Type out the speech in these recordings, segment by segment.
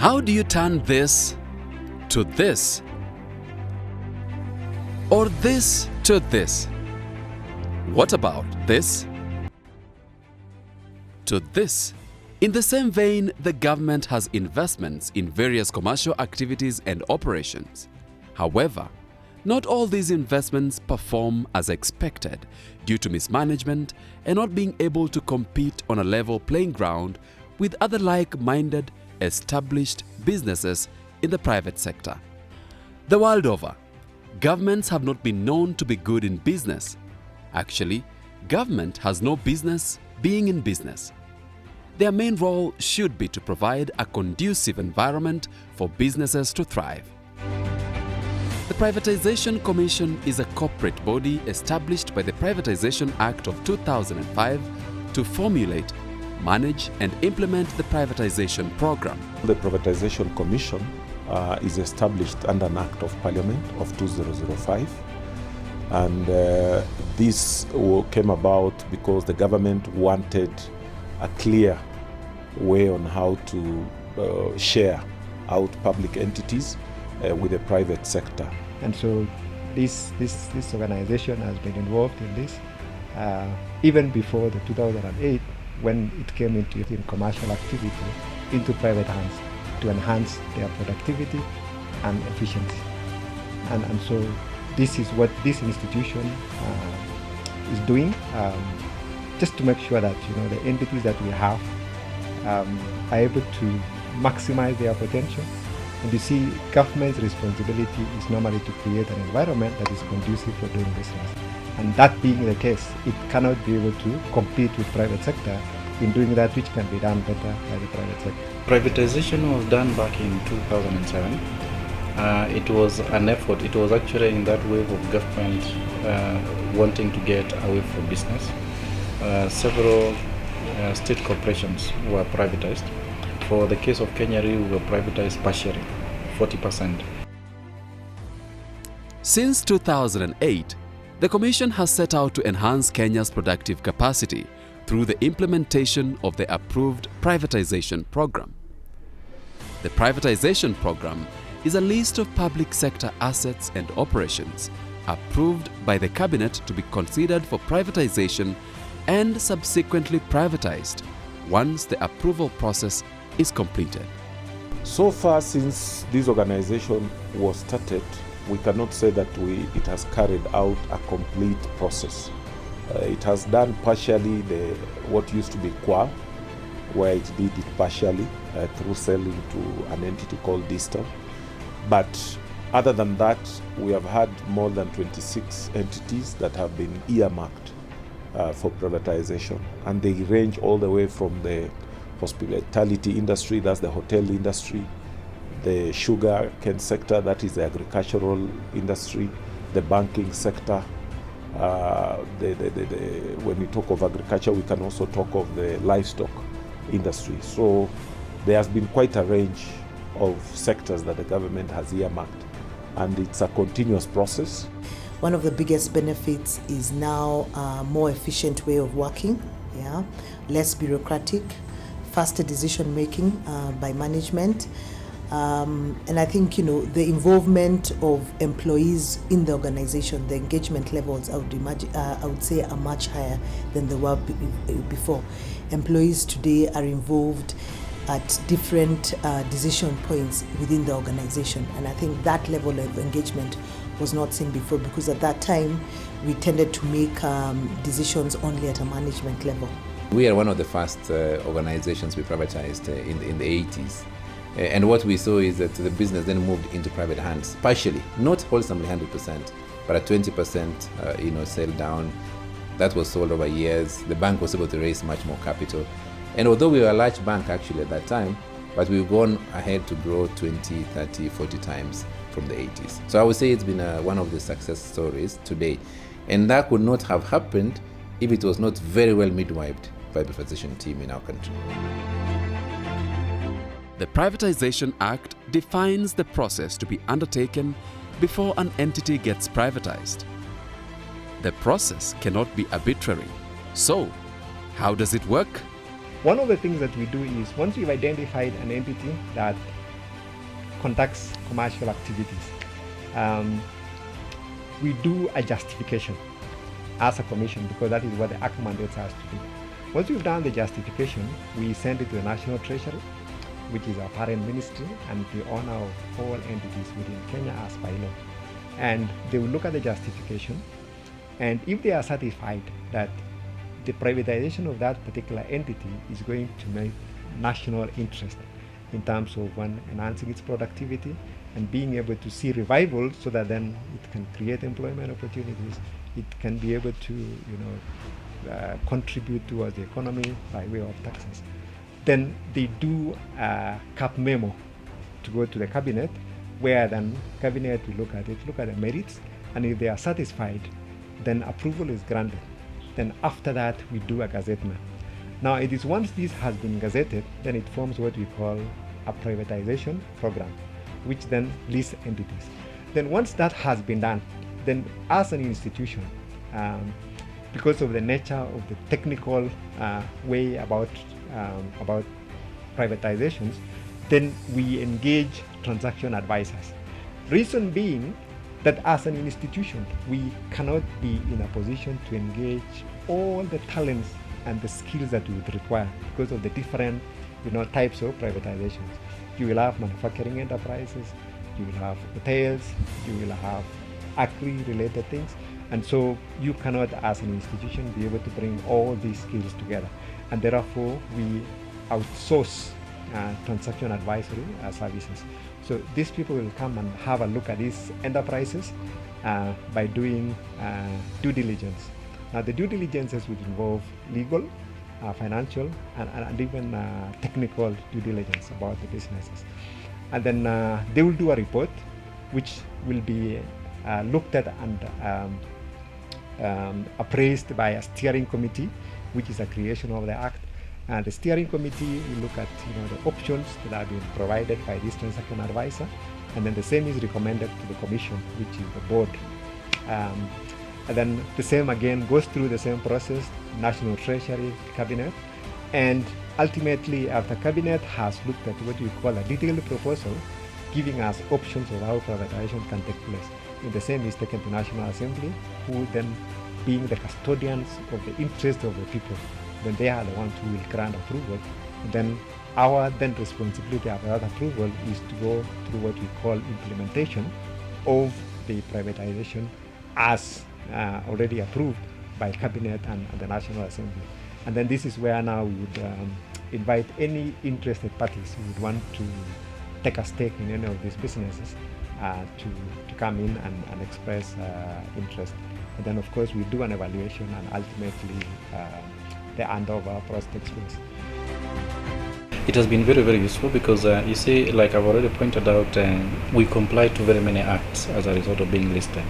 How do you turn this to this? Or this to this? What about this to this? In the same vein, the government has investments in various commercial activities and operations. However, not all these investments perform as expected due to mismanagement and not being able to compete on a level playing ground with other like-minded, established businesses in the private sector. The world over, governments have not been known to be good in business. Actually, government has no business being in business. Their main role should be to provide a conducive environment for businesses to thrive. The Privatisation Commission is a corporate body established by the Privatisation Act of 2005 to formulate, manage and implement the privatization program. The Privatisation Commission is established under an Act of Parliament of 2005, and this came about because the government wanted a clear way on how to share out public entities with the private sector. And so this organization has been involved in this even before the 2008, when it came into commercial activity into private hands to enhance their productivity and efficiency. And so this is what this institution is doing, just to make sure that the entities that we have are able to maximize their potential. And you see, government's responsibility is normally to create an environment that is conducive for doing business. And that being the case, it cannot be able to compete with private sector in doing that which can be done better by the private sector. Privatization was done back in 2007. It was an effort. It was actually in that wave of government wanting to get away from business. Several state corporations were privatized. For the case of Kenya, we were privatized partially, 40%. Since 2008, the Commission has set out to enhance Kenya's productive capacity through the implementation of the approved privatization program. The privatization program is a list of public sector assets and operations approved by the Cabinet to be considered for privatization and subsequently privatized once the approval process is completed. So far, since this organization was started, we cannot say that it has carried out a complete process. It has done partially what used to be QA, where it did it partially through selling to an entity called Distal. But other than that, we have had more than 26 entities that have been earmarked for privatization, and they range all the way from the hospitality industry, that's the hotel industry, the sugar cane sector, that is the agricultural industry, the banking sector. When we talk of agriculture, we can also talk of the livestock industry. So there has been quite a range of sectors that the government has earmarked, and it's a continuous process. One of the biggest benefits is now a more efficient way of working, less bureaucratic, faster decision making by management. And I think the involvement of employees in the organization, the engagement levels, I would say are much higher than they were before. Employees today are involved at different decision points within the organization, and I think that level of engagement was not seen before, because at that time we tended to make decisions only at a management level. We are one of the first organizations we privatized in the 80s. And what we saw is that the business then moved into private hands, partially, not wholesomely 100%, but at 20%, sell down. That was sold over years. The bank was able to raise much more capital. And although we were a large bank actually at that time, but we've gone ahead to grow 20, 30, 40 times from the 80s. So I would say it's been one of the success stories today. And that could not have happened if it was not very well midwifed by the privatization team in our country. The Privatization Act defines the process to be undertaken before an entity gets privatized. The process cannot be arbitrary. So, how does it work? One of the things that we do is, once we've identified an entity that conducts commercial activities, we do a justification as a commission, because that is what the Act mandates us to do. Once we've done the justification, we send it to the National Treasury, which is our parent ministry and the owner of all entities within Kenya as by law. And they will look at the justification, and if they are satisfied that the privatization of that particular entity is going to make national interest in terms of one, enhancing its productivity and being able to see revival, so that then it can create employment opportunities, it can be able to contribute towards the economy by way of taxes, then they do a cap memo to go to the cabinet, where then cabinet will look at it, look at the merits, and if they are satisfied, then approval is granted. Then after that, we do a gazettement. Now, it is once this has been gazetted, then it forms what we call a privatization program, which then lists entities. Then once that has been done, then as an institution, because of the nature of the technical way about privatizations, then we engage transaction advisors. Reason being that as an institution, we cannot be in a position to engage all the talents and the skills that we would require because of the different types of privatizations. You will have manufacturing enterprises, you will have hotels, you will have agri-related things, and so you cannot, as an institution, be able to bring all these skills together. And therefore, we outsource transaction advisory services. So these people will come and have a look at these enterprises by doing due diligence. Now, the due diligences would involve legal, financial, and even technical due diligence about the businesses. And then they will do a report which will be looked at and appraised by a steering committee, which is a creation of the Act. And the steering committee will look at the options that are being provided by this transaction advisor, and then the same is recommended to the commission, which is the board. And then the same again goes through the same process, National Treasury, Cabinet, and ultimately after Cabinet has looked at what we call a detailed proposal, giving us options of how privatization can take place. And the same is taken to National Assembly, who then, being the custodians of the interest of the people, then they are the ones who will grant approval. And then our responsibility after that approval is to go through what we call implementation of the privatization as already approved by Cabinet and the National Assembly. And then this is where now we would invite any interested parties who would want to take a stake in any of these businesses to come in and express interest. And then of course we do an evaluation, and ultimately the handover process takes place. It has been very, very useful because you see, like I've already pointed out, we comply to very many acts as a result of being listed,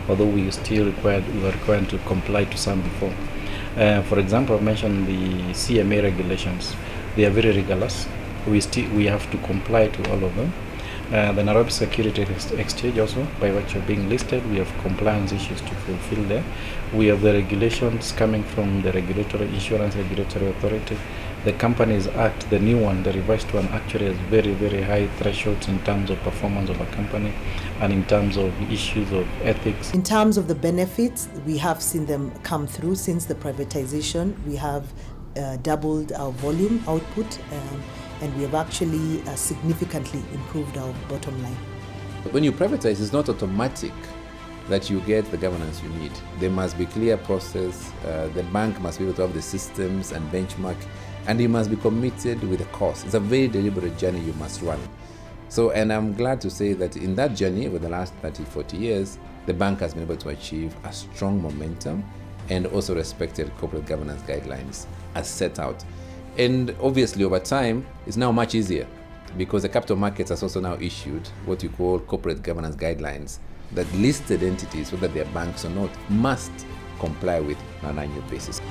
although we were required to comply to some before. For example, I mentioned the CMA regulations. They are very rigorous. We have to comply to all of them. The Nairobi Security Exchange also, by virtue of being listed, we have compliance issues to fulfill there. We have the regulations coming from the Insurance Regulatory Authority. The Companies Act, the new one, the revised one, actually has very, very high thresholds in terms of performance of a company and in terms of issues of ethics. In terms of the benefits, we have seen them come through since the privatization. We have doubled our volume output, and we have actually significantly improved our bottom line. When you privatize, it's not automatic that you get the governance you need. There must be clear process, the bank must be able to have the systems and benchmark, and you must be committed with the cost. It's a very deliberate journey you must run. So, and I'm glad to say that in that journey over the last 30, 40 years, the bank has been able to achieve a strong momentum and also respected corporate governance guidelines as set out. And obviously over time, it's now much easier because the capital markets has also now issued what you call corporate governance guidelines that listed entities, whether they're banks or not, must comply with on an annual basis.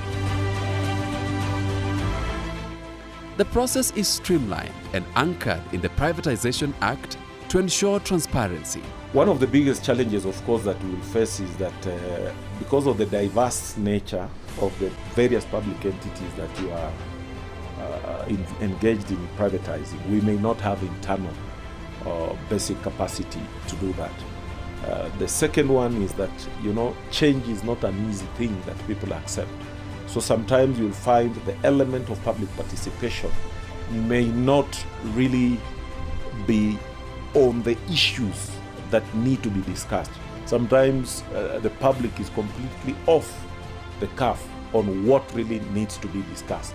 The process is streamlined and anchored in the Privatisation Act to ensure transparency. One of the biggest challenges, of course, that we will face is that because of the diverse nature of the various public entities that you are engaged in privatizing, we may not have internal basic capacity to do that. The second one is that, change is not an easy thing that people accept. So sometimes you'll find the element of public participation may not really be on the issues that need to be discussed. Sometimes the public is completely off the cuff on what really needs to be discussed.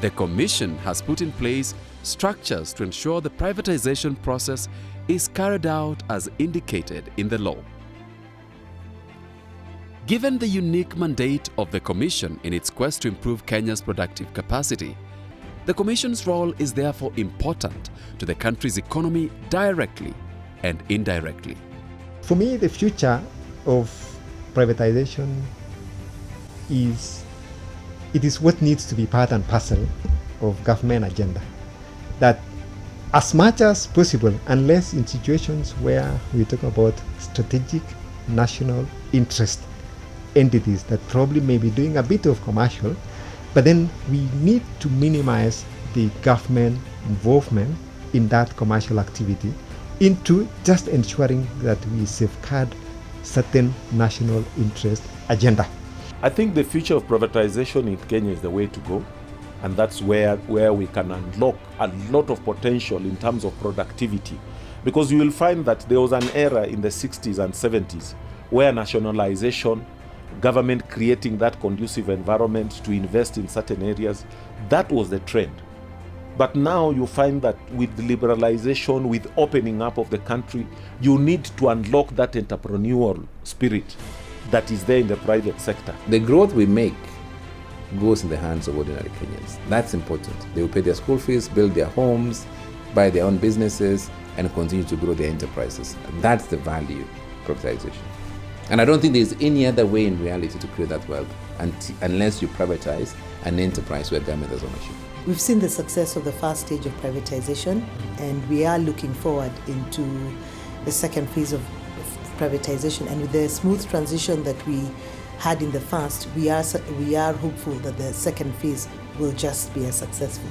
The Commission has put in place structures to ensure the privatization process is carried out as indicated in the law. Given the unique mandate of the Commission in its quest to improve Kenya's productive capacity, the Commission's role is therefore important to the country's economy directly and indirectly. For me, the future of privatization is what needs to be part and parcel of government agenda. That as much as possible, unless in situations where we talk about strategic national interest entities that probably may be doing a bit of commercial, but then we need to minimize the government involvement in that commercial activity into just ensuring that we safeguard certain national interest agenda. I think the future of privatization in Kenya is the way to go, and that's where we can unlock a lot of potential in terms of productivity, because you will find that there was an era in the 60s and 70s where nationalization, government creating that conducive environment to invest in certain areas, that was the trend. But now you find that with liberalization, with opening up of the country, you need to unlock that entrepreneurial spirit that is there in the private sector. The growth we make goes in the hands of ordinary Kenyans. That's important. They will pay their school fees, build their homes, buy their own businesses, and continue to grow their enterprises. That's the value of privatization. And I don't think there's any other way in reality to create that wealth unless you privatize an enterprise where government has ownership. We've seen the success of the first stage of privatization, and we are looking forward into the second phase of privatization. And with the smooth transition that we had in the first, we are hopeful that the second phase will just be as successful.